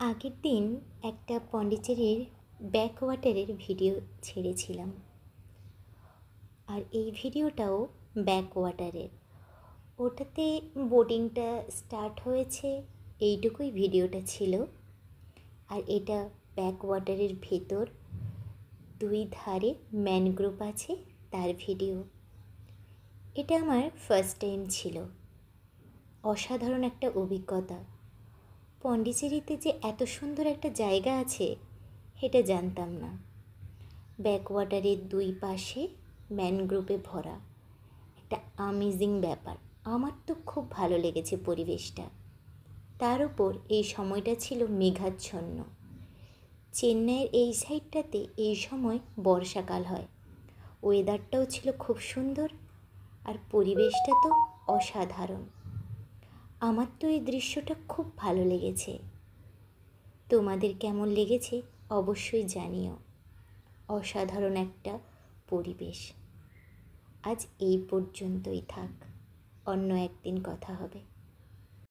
আগের দিন একটা পন্ডিচেরির ব্যাকওয়াটারের ভিডিও ছেড়েছিলাম, আর এই ভিডিওটাও ব্যাকওয়াটারের। ওটাতে বোটিংটা স্টার্ট হয়েছে, এইটুকুই ভিডিওটা ছিল। আর এটা ব্যাকওয়াটারের ভেতর, দুই ধারে ম্যানগ্রোভ আছে, তার ভিডিও। এটা আমার ফার্স্ট টাইম ছিল। অসাধারণ একটা অভিজ্ঞতা। পন্ডিচেরিতে যে এত সুন্দর একটা জায়গা আছে এটা জানতাম না। ব্যাকওয়াটারের দুই পাশে ম্যানগ্রোভে ভরা, একটা আমেজিং ব্যাপার। আমার তো খুব ভালো লেগেছে পরিবেশটা। তার উপর এই সময়টা ছিল মেঘাচ্ছন্ন। চেন্নাইয়ের এই সাইডটাতে এই সময় বর্ষাকাল হয়। ওয়েদারটাও ছিল খুব সুন্দর, আর পরিবেশটা তো অসাধারণ। আমার তো এই দৃশ্যটা খুব ভালো লেগেছে। তোমাদের কেমন লেগেছে অবশ্যই জানিও। অসাধারণ একটা পরিবেশ। আজ এই পর্যন্তই থাক, অন্য একদিন কথা হবে।